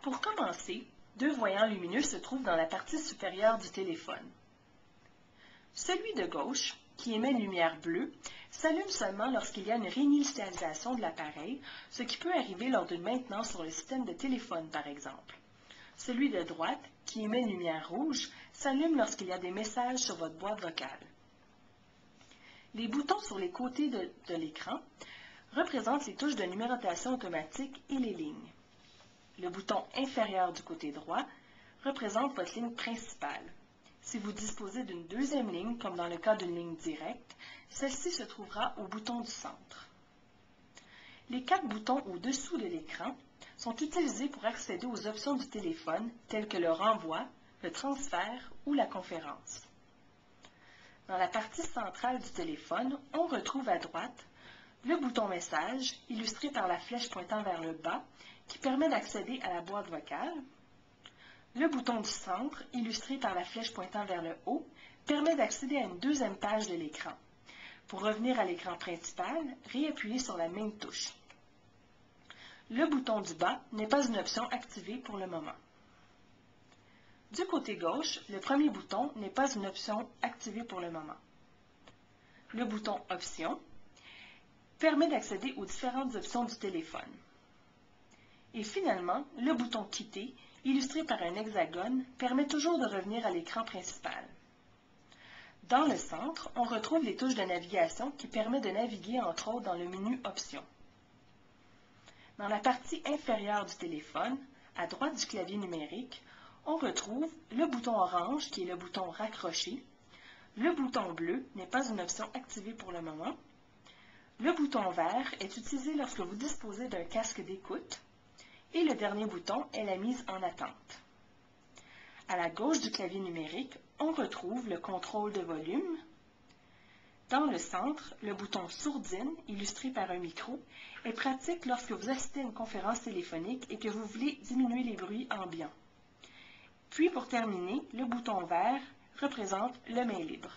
Pour commencer, deux voyants lumineux se trouvent dans la partie supérieure du téléphone. Celui de gauche, qui émet une lumière bleue, s'allume seulement lorsqu'il y a une réinitialisation de l'appareil, ce qui peut arriver lors d'une maintenance sur le système de téléphone par exemple. Celui de droite, qui émet une lumière rouge, s'allume lorsqu'il y a des messages sur votre boîte vocale. Les boutons sur les côtés de l'écran représentent les touches de numérotation automatique et les lignes. Le bouton inférieur du côté droit représente votre ligne principale. Si vous disposez d'une deuxième ligne, comme dans le cas d'une ligne directe, celle-ci se trouvera au bouton du centre. Les 4 boutons au-dessous de l'écran sont utilisés pour accéder aux options du téléphone, telles que le renvoi, le transfert ou la conférence. Dans la partie centrale du téléphone, on retrouve à droite le bouton Message, illustré par la flèche pointant vers le bas, qui permet d'accéder à la boîte vocale. Le bouton du centre, illustré par la flèche pointant vers le haut, permet d'accéder à une deuxième page de l'écran. Pour revenir à l'écran principal, réappuyez sur la même touche. Le bouton du bas n'est pas une option activée pour le moment. Du côté gauche, le premier bouton n'est pas une option activée pour le moment. Le bouton Options permet d'accéder aux différentes options du téléphone. Et finalement, le bouton Quitter, illustré par un hexagone, permet toujours de revenir à l'écran principal. Dans le centre, on retrouve les touches de navigation qui permettent de naviguer entre autres dans le menu Options. Dans la partie inférieure du téléphone, à droite du clavier numérique, on retrouve le bouton orange qui est le bouton Raccrocher. Le bouton bleu n'est pas une option activée pour le moment. Le bouton vert est utilisé lorsque vous disposez d'un casque d'écoute. Et le dernier bouton est la mise en attente. À la gauche du clavier numérique, on retrouve le contrôle de volume. Dans le centre, le bouton sourdine, illustré par un micro, est pratique lorsque vous assistez à une conférence téléphonique et que vous voulez diminuer les bruits ambiants. Puis pour terminer, le bouton vert représente le main libre.